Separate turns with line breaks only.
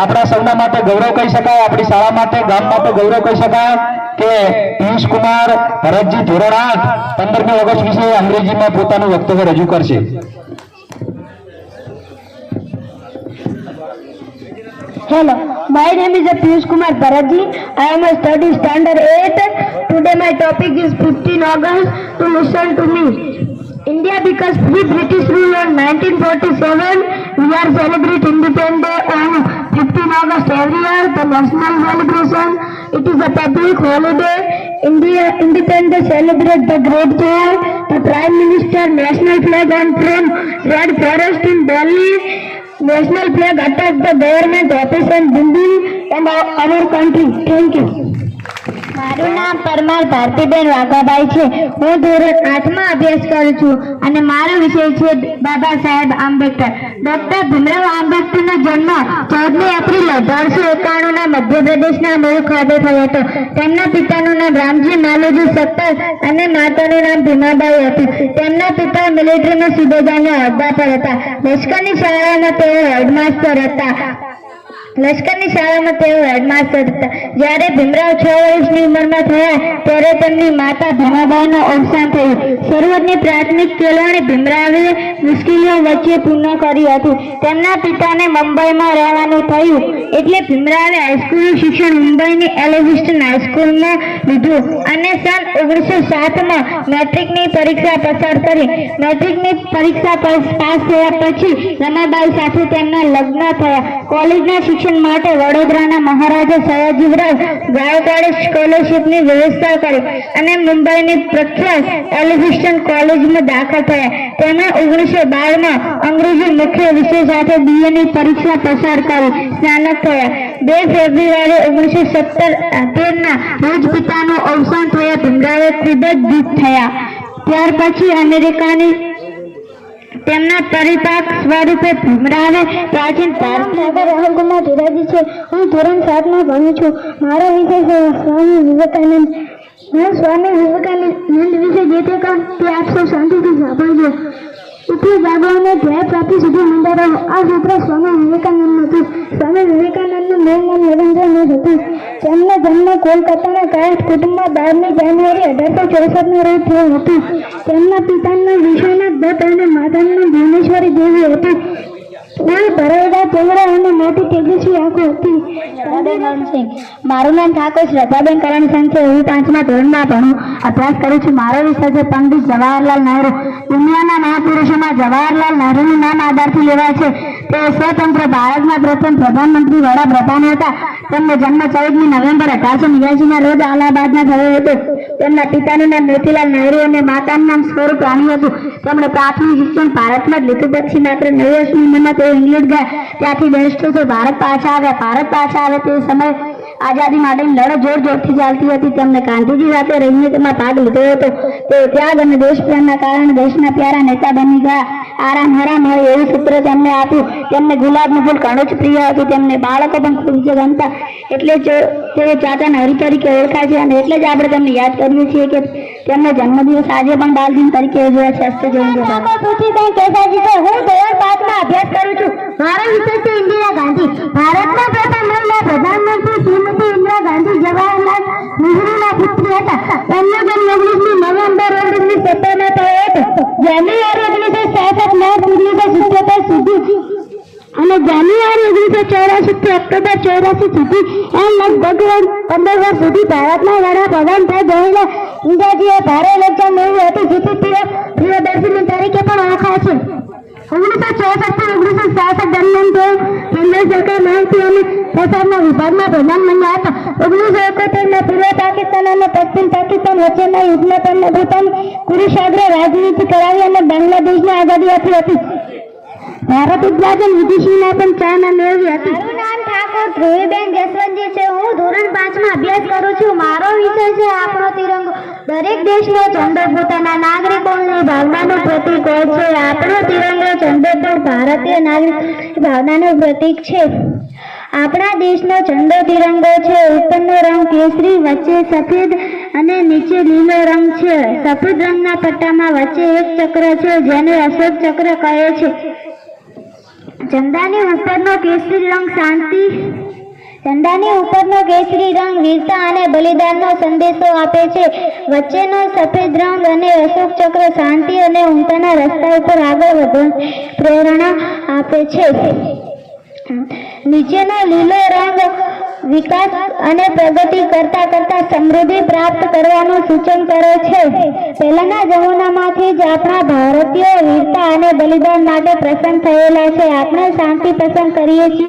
આપણા સૌના માટે ગૌરવ કહી શકાય, આપણી શાળા માટે, ગામ માટે ગૌરવ કહી શકાય કે પિયુષ કુમાર ભરતજી ધોરણ 8 15મી ઓગસ્ટ વિશે અંગ્રેજીમાં પોતાનું વક્તવ્ય રજૂ કરશે.
Hello, my name is Piyush Kumar Bharatji. I am a study standard 8. Today my topic is 15 August. To listen to me. India because free British rule on 1947. We are celebrate independence on 15 August every year. The national celebration. It is a public holiday. India independence celebrate the great day. The Prime Minister national flag on from Red Forest in Delhi. National flag attack the government office and building and our country. Thank you. મારું નામ પરમાર ભારતીબેન વાઘાભાઈ છે. હું ધોરણ 8માં અભ્યાસ કરું છું અને મારો વિષય છે બાબા સાહેબ આંબેડકર. ડોક્ટર ભીમરાવ આંબેડકરનો જન્મ 14 એપ્રિલ 1891ના મધ્યપ્રદેશના મૂળ ખાતે થયો હતો. તેમના પિતાનું નામ રામજી માલોજી સત્તર અને માતાનું નામ ભીમાબાઈ હતું. તેમના પિતા મિલિટરીના સુબેદારના હોદ્દા પર હતા. લશ્કરની શાળામાં તેઓ હેડમાસ્ટર હતા. જ્યારે ભીમરાવ 6 વર્ષની ઉંમરમાં થયા ત્યારે તેમની માતા ભીમાબાઈનું અવસાન થયું. શરૂઆતની પ્રાથમિક કેળવણી ભીમરાવે મુશ્કેલીઓ વચ્ચે પૂર્ણ કરી હતી. તેમના પિતાને મુંબઈમાં રહેવાનું થયું એટલે ભીમરાવે હાઈસ્કૂલનું શિક્ષણ મુંબઈની એલિફિન્સ્ટન હાઈસ્કૂલમાં લીધું અને સન 1907માં મેટ્રિકની પરીક્ષા પસાર કરી. મેટ્રિકની પરીક્ષા પાસ થયા પછી રમાબાઈ સાથે તેમના લગ્ન થયા. કોલેજના શિક્ષણ માટે વડોદરાના મહારાજા સયાજીરાવ ગાયકવાડે સ્કોલરશીપની વ્યવસ્થા કરી અને મુંબઈની પ્રખ્યાત એલિફિન્સ્ટન કોલેજમાં દાખલ થયા. તેમણે 1912માં અંગ્રેજી મુખ્ય વિષય સાથે BA ની પરીક્ષા પસાર કરી સ્નાતક થયા. 2 ફેબ્રુઆરી 1917ના રોજ પિતાનું અવસાન થયા. ભીમરાવે ખૂબ જ દુઃખ થયા. ત્યાર પછી અમેરિકાની તેમના પરિપાક સ્વરૂપે ભીમરાવે પ્રાચીન ભારતનગર રાહુલકુમાર ધીરાજી છે. હું ધોરણ 7માં ભણું છું. મારો વિષય છે સ્વામી વિવેકાનંદ. હું સ્વામી વિવેકાનંદ વિશે જે તે કહું તે આપ સૌ શાંતિથી સાંભળજો. ઉઠી જાગવાને ધ્યેય પ્રાપ્તિ સુધી મંડળ રહો. આ સૂત્ર સ્વામી વિવેકાનંદનું હતું. સ્વામી વિવેકાનંદનું મૂળ નામ નરેન્દ્રનાથ હતું. તેમનો જન્મ કોલકાતાના કાયસ્થ કુટુંબમાં 12મી જાન્યુઆરી 1864ના રોજ થયો હતો. તેમના પિતાના વિશ્વનાથ દત્ત અને માતાનું ભુવનેશ્વરી દેવી હતું. ભરેલા ચહેરા અને મોટી તેજસ્વી આંખો હતી. મારું નામ ઠાકોર શ્રદ્ધાબેન કરણસિંહ છે. હું 5મા ધોરણમાં ભણું અભ્યાસ કરું છું. મારો વિષય છે પંડિત જવાહરલાલ નહેરુ. દુનિયાના મહાપુરુષોમાં જવાહરલાલ નહેરુનું નામ આધારથી લેવાય છે. તેઓ સ્વતંત્ર ભારતના પ્રથમ પ્રધાનમંત્રી વડાપ્રધાન હતા. તેમનો જન્મ 14મી નવેમ્બર 1889ના રોજ અલ્હાબાદમાં થયો હતો. તેમના પિતાનું નામ મોતીલાલ નહેરુ અને માતાનું નામ સ્વરૂપ રાણી હતું. તેમણે પ્રાથમિક શિક્ષણ ભારતમાં જ લીધું. પછી માત્ર 9 વર્ષની ઉંમરમાં તેઓ ઇંગ્લેન્ડ ગયા. ત્યાંથી દેશો ભારત પાછા આવ્યા. ભારત પાછા આવે તે સમયે આઝાદી માટેની લડત જોરથી ચાલતી હતી. તેમણે ગાંધીજી સાથે રહીને તેમાં ભાગ લીધો હતો. તેઓ ત્યાગ અને દેશપ્રેમના કારણે દેશના પ્યારા નેતા બની ગયા. આરામ હરામ હોય એવું સૂત્ર તેમને આપ્યું. તેમને ગુલાબનું ફૂલ ઘણું જ પ્રિય હતું. તેમને બાળકો પણ ખૂબ જ ગમતા. એટલે જ તેઓ ચાચા નહેરુ તરીકે ઓળખાય છે અને એટલે જ આપણે તેમને યાદ કરીએ છીએ કે તેમનો જન્મદિવસ આજે પણ બાલ દિન તરીકે ઉજવાય છે. હું ધોરણ 5માં અભ્યાસ કરું છું. મારો વિષય છે ઇન્દિરા ગાંધી. ભારતના પ્રથમ મહિલા પ્રધાનમંત્રી શ્રીમતી ઇન્દિરા ગાંધી જવાહરલાલ નહેરુના પુત્રી હતા. તેમનો જન્મ 19મી નવેમ્બર 1917માં થયો હતો. જાન્યુઆરી 1966 માર્ચ 1977 સુધી અને જાન્યુઆરી 1984 થી ઓક્ટોબર 84 સુધી એમ લગભગ 15 વર્ષ સુધી ભારતના વડાપ્રધાન થઈ ગયેલા ઇન્દિરાજીએ ભારે લજ્જા મેળવી હતી. જેથી તેઓ પ્રિયદર્શિની તરીકે પણ ઓળખાય છે. 1964 થી 1966 દરમિયાન તેઓ કેન્દ્ર સરકાર માહિતી અને પ્રસારના વિભાગમાં પ્રધાન બન્યા હતા. 1971માં પૂર્વ પાકિસ્તાન અને પશ્ચિમ પાકિસ્તાન વચ્ચેના યુદ્ધમાં તેમને પોતાની કુરુક્ષેત્ર રાજનીતિ કરાવી અને બાંગ્લાદેશને આઝાદી આપી હતી. ભારત વિભાજન વિદેશીના પણ ચાહના મેળવી હતી. મારું નામ ઠાકોર ધ્રુવીબેન જસવંતજી છે. હું ધોરણ 5માં અભ્યાસ કરું છું. મારો વિષય છે આપણો તિરંગો. દરેક દેશનો ઝંડો પોતાના નાગરિકોની ભાવનાનું પ્રતીક હોય છે. આપણો તિરંગો ઝંડો પણ ભારતીય નાગરિક ભાવનાનું પ્રતીક છે. આપણા દેશનો ઝંડો તિરંગો છે. ઉપરનો રંગ કેસરી, વચ્ચે સફેદ અને નીચે લીલો રંગ છે. સફેદ રંગના પટ્ટામાં વચ્ચે એક ચક્ર છે જેને અશોક ચક્ર કહે છે. ઝંડાની ઉપરનો કેસરી રંગ શાંતિ ઝંડાની ઉપરનો કેસરી રંગ વીરતા અને બલિદાનનો સંદેશો આપે છે. વચ્ચેનો સફેદ રંગ અને અશોક ચક્ર શાંતિ અને ઊંચાના રસ્તા ઉપર આગળ વધવાની પ્રેરણા આપે છે. નીચેનો લીલો રંગ વિકાસ અને પ્રગતિ કરતા કરતા સમૃદ્ધિ પ્રાપ્ત કરવાનું સૂચન કરે છે. પહેલાના જમાનામાંથી જ આપણા ભારતીયો વીરતા અને બલિદાન માટે પ્રસન્ન થયેલા છે. આપણે શાંતિ પસંદ કરીએ છીએ.